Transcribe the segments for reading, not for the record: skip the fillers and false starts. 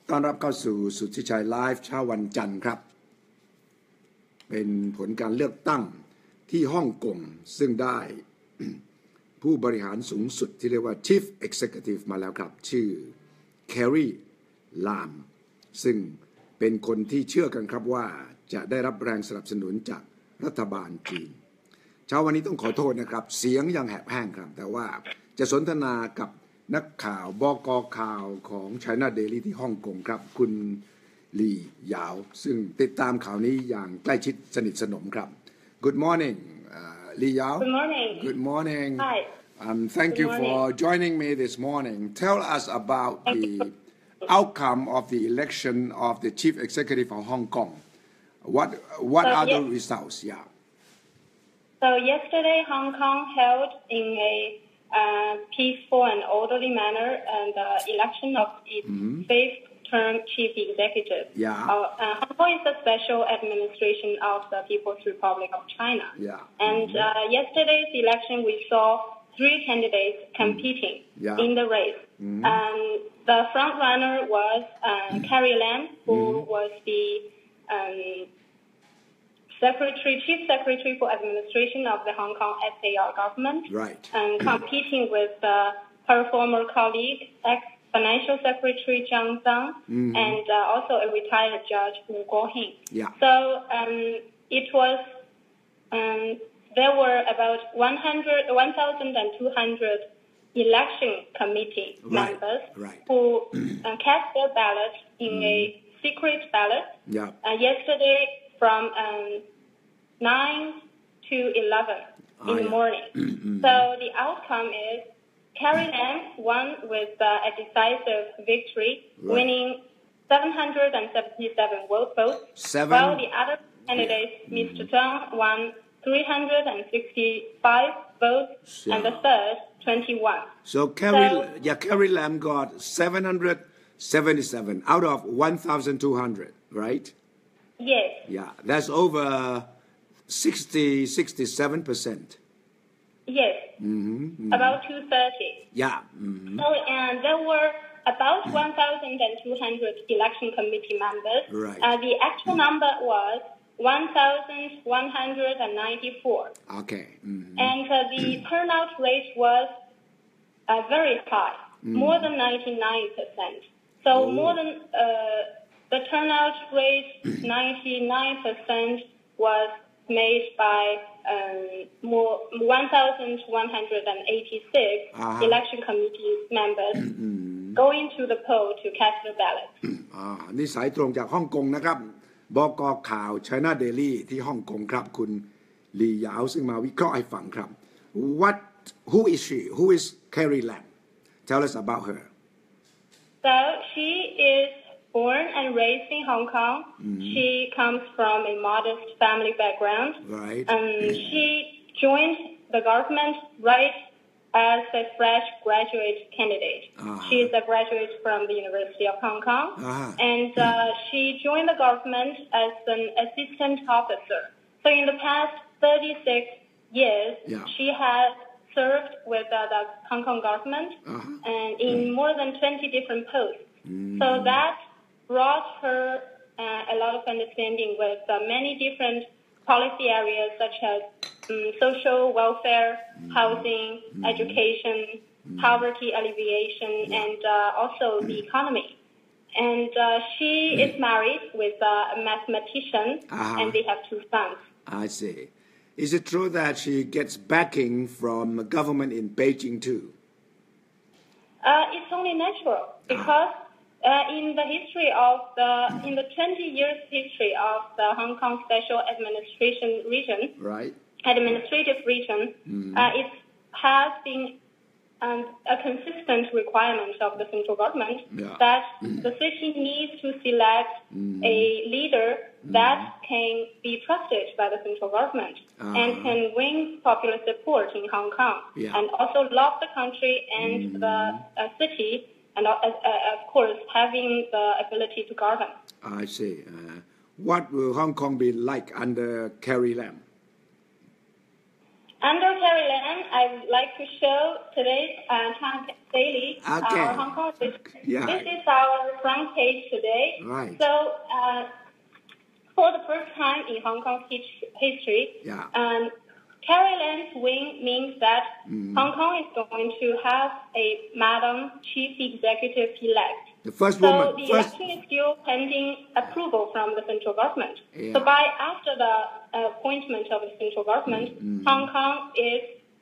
ต้อนรับเข้าสู่สุทธิชัยไลฟ์เช้าวันจันทร์ครับเป็นผลการเลือกตั้งที่ฮ่องกงซึ่งได้ ผู้บริหารสูงสุดที่เรียกว่า Chief Executive มาแล้วครับชื่อ Carrie Lam ซึ่งเป็นคนที่เชื่อกันครับว่าจะได้รับแรงสนับสนุนจากรัฐบาลจีนเช้าวันนี้ต้องขอโทษนะครับเสียงยังแหบแห้งครับแต่ว่าจะสนทนากับนักข่าวบก.ข่าวของ China Daily ที่ฮ่องกงครับคุณหลี่หยาวซึ่งติดตามข่าวนี้อย่างใกล้ชิดสนิทสนมครับ Good morning หลี่หยาว Good morning Good morning Hi Thank Good you morning. for joining me this morning Tell us about the outcome of the election of the chief executive of Hong Kong what are the results So yesterday Hong Kong held in a peaceful and orderly manner and the election of its fifth term chief executive. Hong Kong is a special administration of the People's Republic of China. And yesterday's election we saw three candidates competing in the race. The front runner was Carrie Lam, who was the Chief Secretary for Administration of the Hong Kong SAR government, and competing with her former colleague, ex-Financial Secretary Zhang Zhang, and also a retired judge, Wu Guohing. So it was, there were about 1,200 election committee members who cast their ballot in a secret ballot yesterday from 9 to 11 in the morning. So the outcome is Carrie Lam won with a decisive victory, winning 777 votes, while the other candidate, Mr. Zhang, won 365 votes, and the third, 21. So Carrie Lam got 777 out of 1,200, right? Yes. Yeah, that's over 67%. Yes. About 230. Yeah. So, and there were about 1,200 election committee members. The actual number was 1,194. Okay. And the turnout rate was very high, more than 99%. So more than the turnout rate, 99%, was made by 1,186 election committee members going to the poll to cast their ballot. นี่สายตรงจากฮ่องกงนะครับบก.ข่าว China Daily ที่ฮ่องกงครับคุณหลี่หยาวซึ่งมาวิเคราะห์ให้ฟังครับ Who is she? Who is Carrie Lam? Tell us about her. So she is born and raised in Hong Kong. She comes from a modest family background. She joined the government right as a fresh graduate candidate. She is a graduate from the University of Hong Kong. And she joined the government as an assistant officer. So in the past 36 years, she has served with the Hong Kong government and in more than 20 different posts. So that brought her a lot of understanding with many different policy areas such as social welfare, housing, education, poverty alleviation, and also the economy. And she is married with a mathematician, and they have two sons. I see. Is it true that she gets backing from government in Beijing too? It's only natural because in the 20 years history of the Hong Kong Special Administration Region, administrative region, it has been a consistent requirement of the central government that the city needs to select a leader that can be trusted by the central government and can win popular support in Hong Kong and also love the country and the city and of course having the ability to govern. I see. What will Hong Kong be like under Carrie Lam? Under Carrie Lam, I would like to show today's China Daily, our Hong Kong. Yeah. This is our front page today. Right. So, for the first time in Hong Kong's history, Carrie Lam's win means that Hong Kong is going to have a Madam Chief Executive-elect. The first woman. So the election is still pending approval from the central government. Yeah. So after the appointment of the central government, Hong Kong is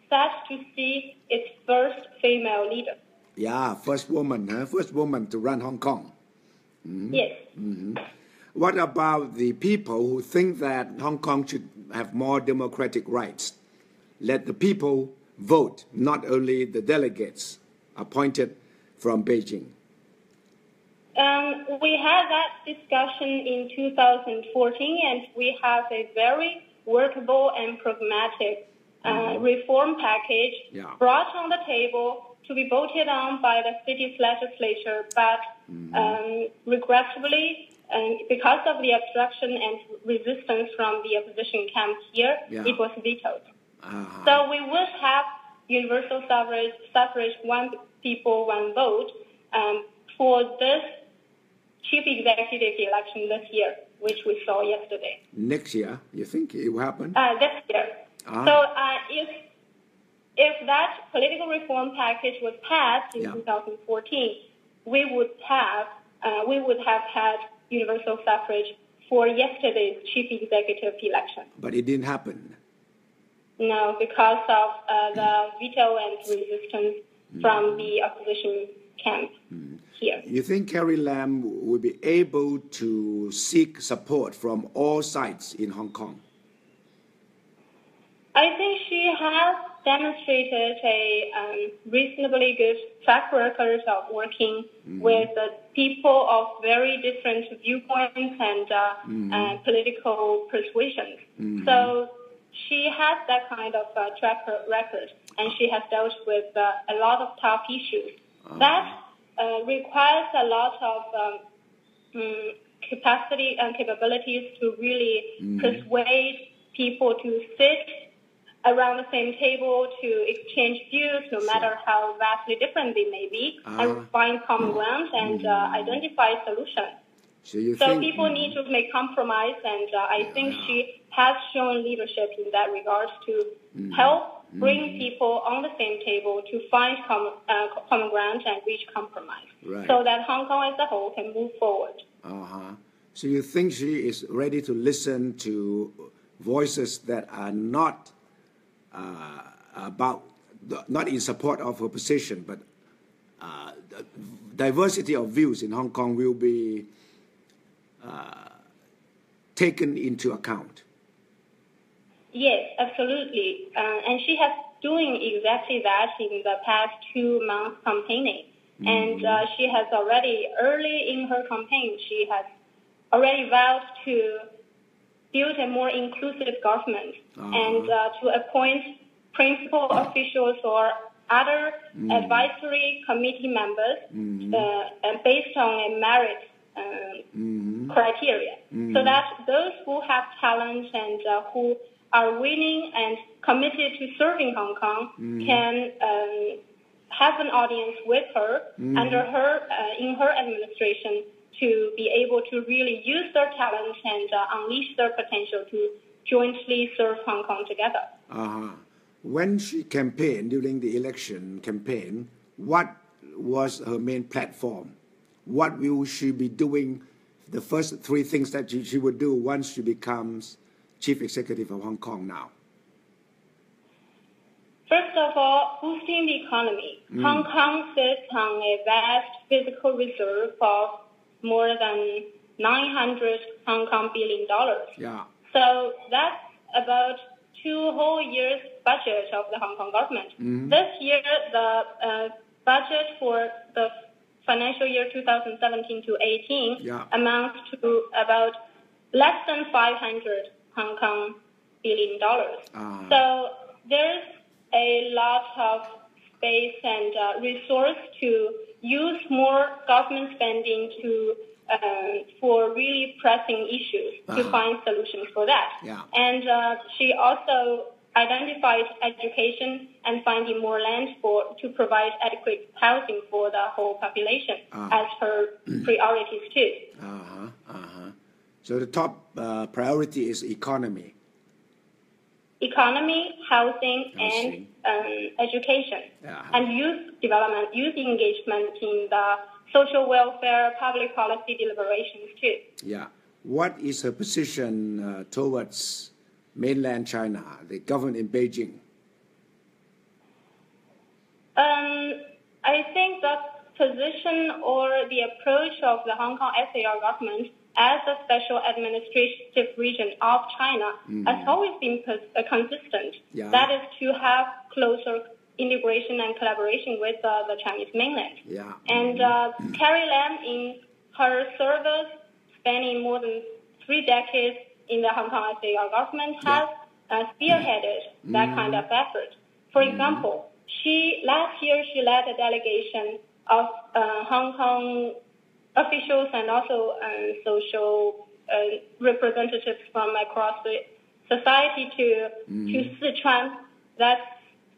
set to see its first female leader. Yeah, first woman to run Hong Kong. Yes. What about the people who think that Hong Kong should have more democratic rights? Let the people vote, not only the delegates appointed from Beijing. We had that discussion in 2014, and we have a very workable and pragmatic reform package brought on the table to be voted on by the city's legislature, but regrettably, because of the obstruction and resistance from the opposition camp here, it was vetoed. So we would have universal suffrage, one people, one vote, for this chief executive election this year, which we saw yesterday. Next year, you think it will happen? This year. So if that political reform package was passed in 2014, we would have had universal suffrage for yesterday's chief executive election. But it didn't happen. No, because of the veto and resistance from the opposition camp here. You think Carrie Lam will be able to seek support from all sides in Hong Kong? I think she has demonstrated a reasonably good track record of working with people of very different viewpoints and political persuasions. So she has that kind of track record, and she has dealt with a lot of tough issues. That requires a lot of capacity and capabilities to really persuade people to sit around the same table to exchange views, no matter how vastly different they may be, and find common ground and identify solutions. So people need to make compromise, and I think she has shown leadership in that regard to help bring people on the same table to find common ground and reach compromise, so that Hong Kong as a whole can move forward. So you think she is ready to listen to voices that are not not in support of her position, but the diversity of views in Hong Kong will be taken into account? Yes, absolutely. And she has doing exactly that in the past 2 months campaigning. And she has already, early in her campaign, she has already vowed to build a more inclusive government and to appoint principal officials or other advisory committee members based on a merit criteria, so that those who have talent and who are willing and committed to serving Hong Kong can have an audience with her under her in her administration to be able to really use their talent and unleash their potential to jointly serve Hong Kong together. When she campaigned during the election campaign, what was her main platform? What will she be doing? The first 3 things that she would do once she becomes chief executive of Hong Kong now. First of all, boosting the economy. Hong Kong sits on a vast physical reserve of more than 900 Hong Kong billion dollars. So that's about 2 whole years' budget of the Hong Kong government. This year, the budget for the financial year 2017 to 18 amounts to about less than 500 Hong Kong billion dollars. So there's a lot of space and resource to use more government spending to for really pressing issues to find solutions for that. And she also identified education and finding more land to provide adequate housing for the whole population as her priorities too. So the top priority is economy. Economy, housing, and education, and youth development, youth engagement in the social welfare, public policy deliberations too. Yeah. What is her position towards Mainland China, the government in Beijing? I think the position or the approach of the Hong Kong SAR government as a special administrative region of China has always been consistent. Yeah. That is to have closer integration and collaboration with the Chinese mainland. Yeah. And Carrie Lam, in her service spanning more than 3 decades in the Hong Kong SAR government, has spearheaded that kind of effort. For example, last year she led a delegation of Hong Kong officials and also social representatives from across the society to Suthichai, that's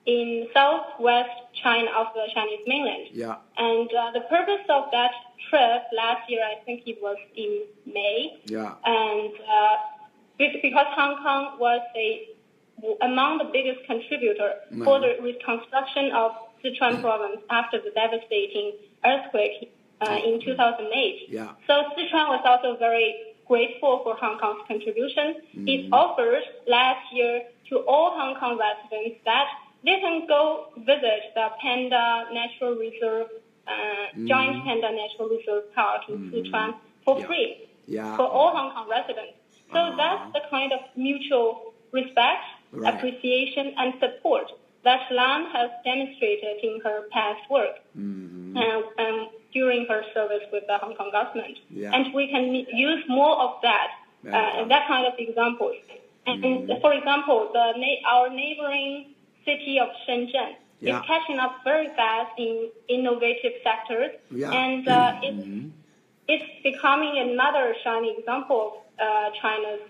in southwest China of the Chinese mainland. Yeah. And the purpose of that trip last year, I think it was in May. Yeah. And because Hong Kong was among the biggest contributor for the reconstruction of Sichuan province after the devastating earthquake in 2008. Yeah. So Sichuan was also very grateful for Hong Kong's contribution. It offered last year to all Hong Kong residents that they can go visit the Panda Natural Reserve, Giant Panda Natural Reserve Park in Sichuan for free for all Hong Kong residents. So that's the kind of mutual respect, appreciation, and support that Lam has demonstrated in her past work during her service with the Hong Kong government. Yeah. And we can use more of that, that kind of examples. And for example, our neighboring city of Shenzhen is catching up very fast in innovative sectors, and it's becoming another shining example of China's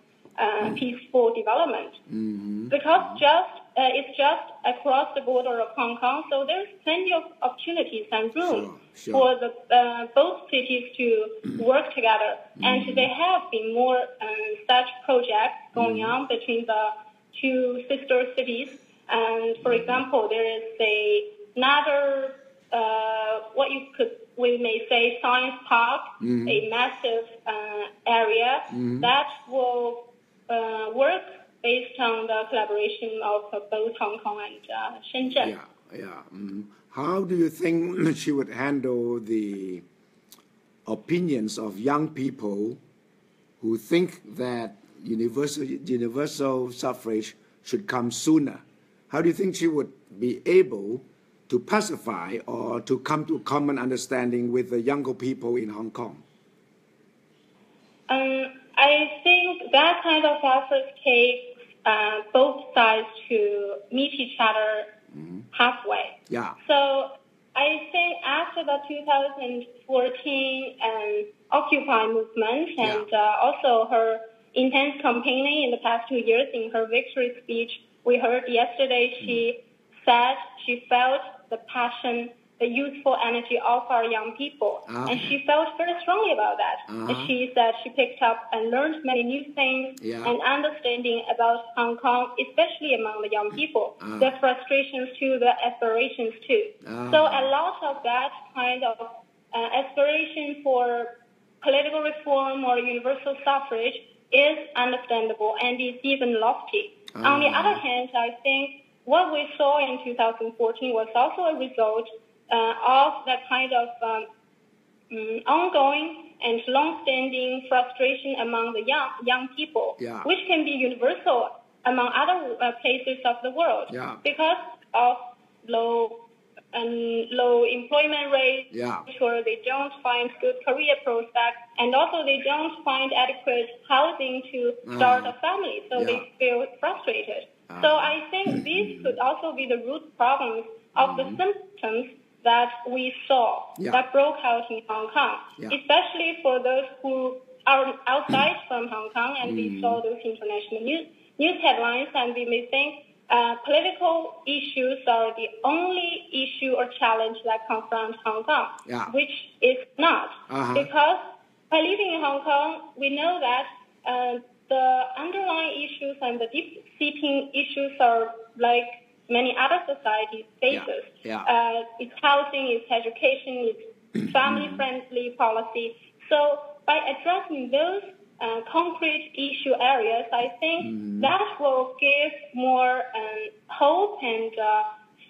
peaceful development. Because it's just across the border of Hong Kong, so there's plenty of opportunities and room for both cities to work together. And there have been more such projects going on between the two sister cities. And for example, there is another we may say science park, a massive area that will work based on the collaboration of both Hong Kong and Shenzhen. How do you think she would handle the opinions of young people who think that universal suffrage should come sooner? How do you think she would be able to pacify or to come to a common understanding with the younger people in Hong Kong? I think that kind of effort takes both sides to meet each other halfway. Yeah. So I think after the 2014 Occupy movement and also her intense campaigning in the past 2 years, in her victory speech we heard yesterday, she said she felt the passion, the youthful energy of our young people. And she felt very strongly about that. And she said she picked up and learned many new things and understanding about Hong Kong, especially among the young people, the frustrations too, the aspirations too. So a lot of that kind of aspiration for political reform or universal suffrage is understandable and is even lofty. On the other hand, I think what we saw in 2014 was also a result of that kind of ongoing and long-standing frustration among the young people, which can be universal among other places of the world, because of low employment rates, where they don't find good career prospects, and also they don't find adequate housing to start a family, so they feel frustrated. So I think these could also be the root problems of the symptoms that we saw that broke out in Hong Kong, especially for those who are outside from Hong Kong, and we saw those international news headlines, and we may think political issues are the only issue or challenge that confronts Hong Kong, which is not. Because by living in Hong Kong, we know that the underlying issues and the deep-seating issues are like many other societies faces. It's housing, it's education, it's family-friendly policy. So by addressing those concrete issue areas, I think that will give more hope and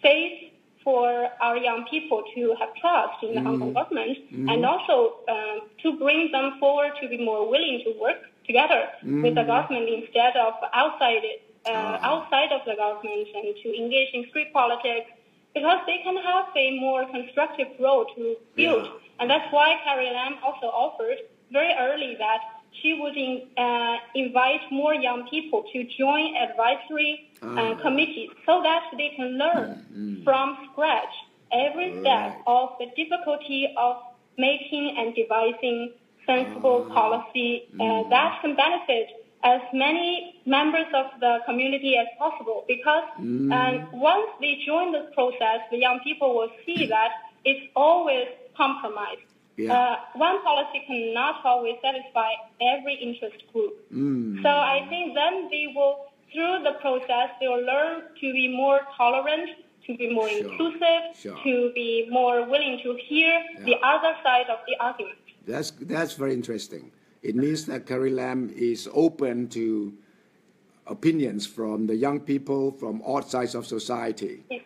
faith for our young people to have trust in the Hong Kong government, and also to bring them forward to be more willing to work together with the government instead of outside of the government, and to engage in street politics, because they can have a more constructive role to build. And that's why Carrie Lam also offered very early that she would invite more young people to join advisory committees so that they can learn from scratch every step of the difficulty of making and devising sensible policy that can benefit as many members of the community as possible. Because once they join this process, the young people will see that it's always compromise. One policy cannot always satisfy every interest group. So I think then they will, through the process, they will learn to be more tolerant, to be more inclusive, to be more willing to hear the other side of the argument. That's very interesting. It means that Carrie Lam is open to opinions from the young people from all sides of society. Yes.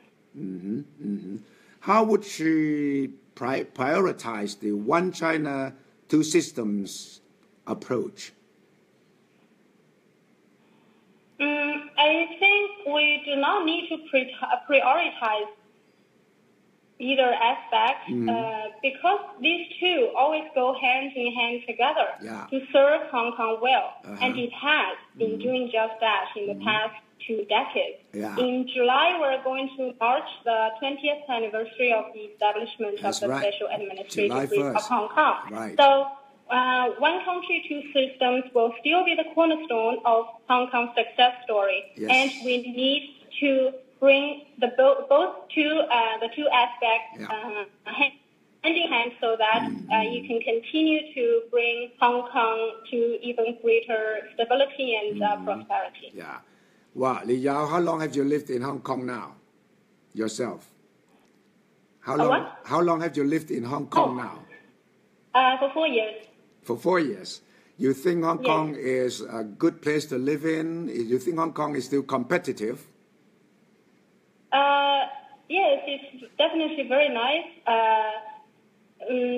How would she prioritize the one China, two systems approach? I think we do not need to prioritize either aspect because these two always go hand in hand together to serve Hong Kong well. And it has been doing just that in the past 2 decades. In July, we're going to mark the 20th anniversary of the establishment of the Special Administrative Region of Hong Kong. So one country, two systems will still be the cornerstone of Hong Kong's success story. And we need to bring the two aspects hand in hand so that you can continue to bring Hong Kong to even greater stability and prosperity. Wow, Li Yao, how long have you lived in Hong Kong now, yourself? How long have you lived in Hong Kong now? For 4 years. For 4 years. You think Hong Kong is a good place to live in? You think Hong Kong is still competitive? Yes, it's definitely very nice.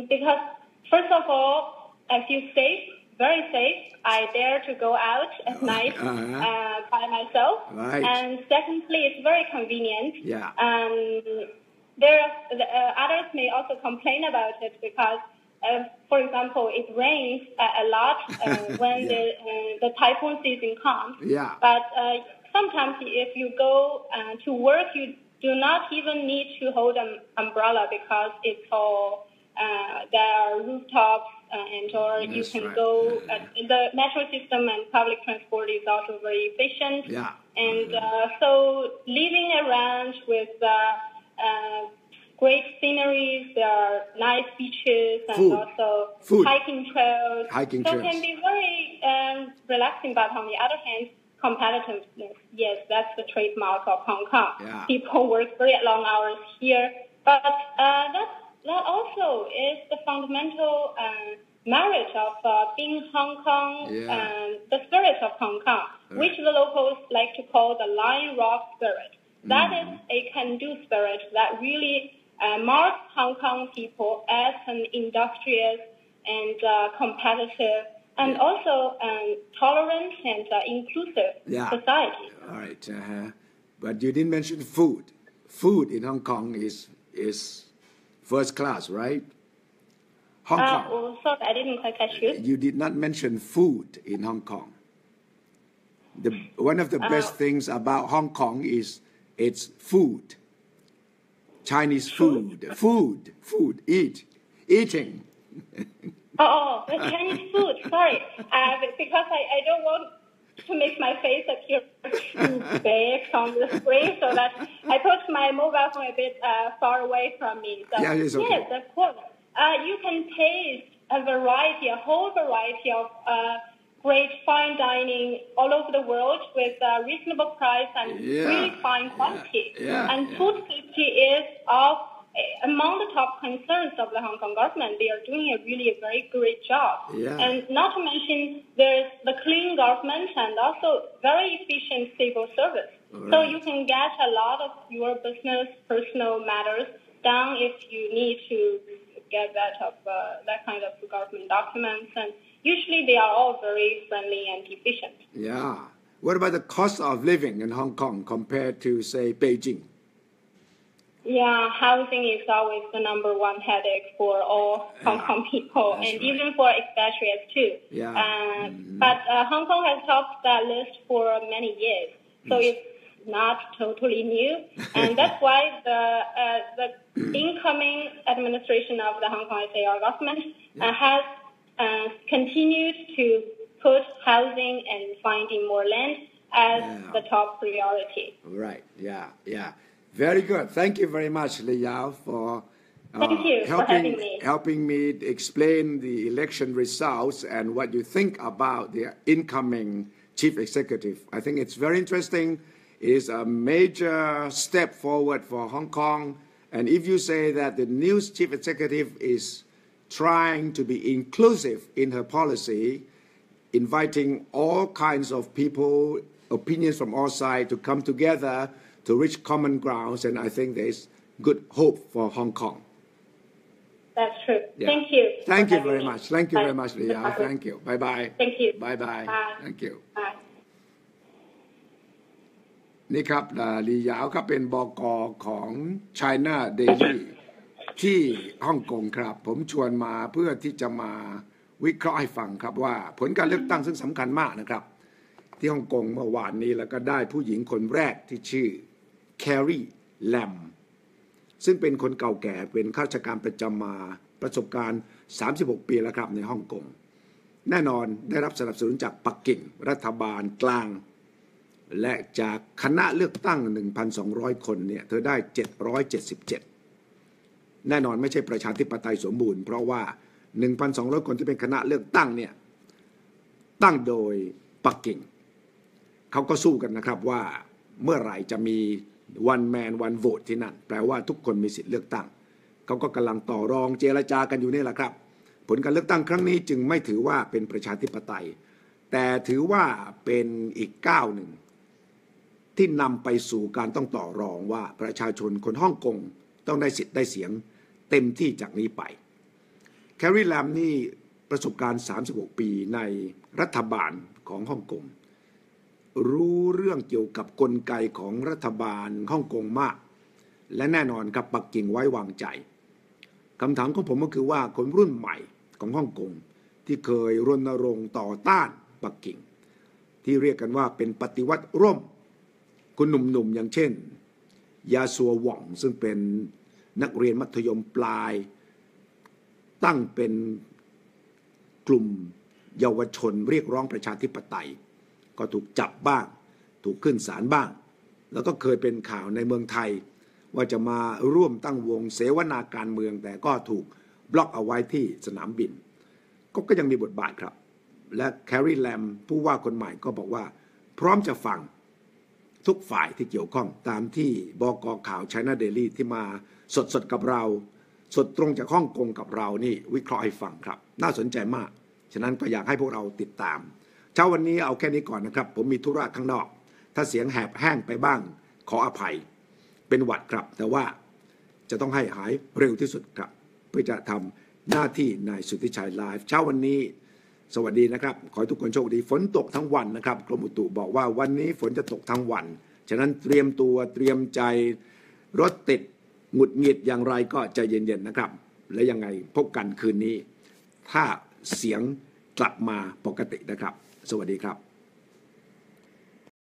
Because first of all, I feel safe, very safe. I dare to go out at night by myself. And secondly, it's very convenient. Others may also complain about it because, for example, it rains a lot when the typhoon season comes. But sometimes if you go to work, you do not even need to hold an umbrella because it's all, there are rooftops or you can go, the metro system and public transport is also very efficient. And so living around with great sceneries, there are nice beaches and also hiking trails. So it can be very relaxing, but on the other hand, competitiveness. Yes, that's the trademark of Hong Kong. People work very long hours here, but that also is the fundamental merit of being Hong Kong, the spirit of Hong Kong, which the locals like to call the Lion Rock spirit. That is a can-do spirit that really marks Hong Kong people as an industrious and competitive and also tolerant and inclusive society. All right. But you didn't mention food. Food in Hong Kong is first class, right? Hong Kong. Sorry, I didn't quite catch you. You did not mention food in Hong Kong. One of the best things about Hong Kong is its food. Chinese food. Eating. The Chinese food. Sorry, because I don't want to make my face appear too big on the screen, so that I put my mobile phone a bit far away from me. So, yeah, it's okay. Yes, of course. You can taste a whole variety of great fine dining all over the world with reasonable price and really fine quality. And food safety is among the top concerns of the Hong Kong government. They are doing a very great job. And not to mention there's the clean government and also very efficient civil service. So you can get a lot of your business, personal matters done if you need to get that kind of government documents. And usually they are all very friendly and efficient. Yeah. What about the cost of living in Hong Kong compared to, say, Beijing? Yeah, housing is always the number one headache for all Hong Kong people, and even for expatriates too. But Hong Kong has topped that list for many years, so it's not totally new, and that's why the incoming administration of the Hong Kong SAR government has continued to put housing and finding more land as the top priority. Right. Yeah. Very good. Thank you very much, Li Yao, for helping me explain the election results and what you think about the incoming chief executive. I think it's very interesting. It is a major step forward for Hong Kong. And if you say that the new chief executive is trying to be inclusive in her policy, inviting all kinds of people, opinions from all sides to come together to reach common grounds, and I think there is good hope for Hong Kong. That's true. Thank you. Thank you very much. Thank you very much, Li Yao. Thank you. Bye-bye. Thank you. Bye-bye. Bye. Thank you. Bye. นี่ครับลีหยาวครับเป็นบก.ของ China Daily ที่ฮ่องกงครับผมชวนมาเพื่อที่จะมาวิเคราะห์ให้ฟังครับว่าผลการเลือกตั้งซึ่งสำคัญมากนะครับที่ฮ่องกงเมื่อวานนี้แล้วก็ได้ผู้หญิงคนแรกที่ชื่อ Carrie Lam ซึ่งเป็นคนเก่าแก่เป็นข้าราชการประจำมาประสบการณ์36 ปีแล้วครับในฮ่องกงแน่นอนได้รับสนับสนุนจากปักกิ่งรัฐบาลกลางและจากคณะเลือกตั้ง 1,200 คนเนี่ยเธอได้777แน่นอนไม่ใช่ประชาธิปไตยสมบูรณ์เพราะว่า 1,200 คนที่เป็นคณะเลือกตั้งเนี่ยตั้งโดยปักกิ่งเขาก็สู้กันนะครับว่าเมื่อไหร่จะมี one man one vote ที่นั่นแปลว่าทุกคนมีสิทธิเลือกตั้งเขาก็กำลังต่อรองเจรจากันอยู่นี่แหละครับผลการเลือกตั้งครั้งนี้จึงไม่ถือว่าเป็นประชาธิปไตยแต่ถือว่าเป็นอีกก้าวหนึ่งที่นำไปสู่การต้องต่อรองว่าประชาชนคนฮ่องกงต้องได้สิทธิ์ได้เสียงเต็มที่จากนี้ไปแคร์รีแลมนี่ประสบการณ์36 ปีในรัฐบาลของฮ่องกงรู้เรื่องเกี่ยวกับกลไกของรัฐบาลฮ่องกงมากและแน่นอนกับปักกิ่งไว้วางใจคำถามของผมก็คือว่าคนรุ่นใหม่ของฮ่องกงที่เคยรณรงค์ต่อต้านปักกิ่งที่เรียกกันว่าเป็นปฏิวัติร่มคุณหนุ่มๆอย่างเช่นยาซัวหว่องซึ่งเป็นนักเรียนมัธยมปลายตั้งเป็นกลุ่มเยาวชนเรียกร้องประชาธิปไตยก็ถูกจับบ้างถูกขึ้นศาลบ้างแล้วก็เคยเป็นข่าวในเมืองไทยว่าจะมาร่วมตั้งวงเสวนาการเมืองแต่ก็ถูกบล็อกเอาไว้ที่สนามบินก็ยังมีบทบาทครับและแคร์รีแลมผู้ว่าคนใหม่ก็บอกว่าพร้อมจะฟังทุกฝ่ายที่เกี่ยวข้องตามที่บก.ข่าว China Daily ที่มาสดกับเราสดตรงจากฮ่องกงกับเรานี่วิเคราะห์ให้ฟังครับน่าสนใจมากฉะนั้นก็อยากให้พวกเราติดตามเช้าวันนี้เอาแค่นี้ก่อนนะครับผมมีธุระข้างนอกถ้าเสียงแหบแห้งไปบ้างขออภัยเป็นหวัดครับแต่ว่าจะต้องให้หายเร็วที่สุดครับเพื่อจะทำหน้าที่ในสุทธิชัยไลฟ์เช้าวันนี้สวัสดีนะครับขอให้ทุกคนโชคดีฝนตกทั้งวันนะครับกรมอุตุบอกว่าวันนี้ฝนจะตกทั้งวันฉะนั้นเตรียมตัวเตรียมใจรถติดหงุดหงิดอย่างไรก็ใจเย็นๆนะครับและยังไงพบกันคืนนี้ถ้าเสียงกลับมาปกตินะครับสวัสดีครับ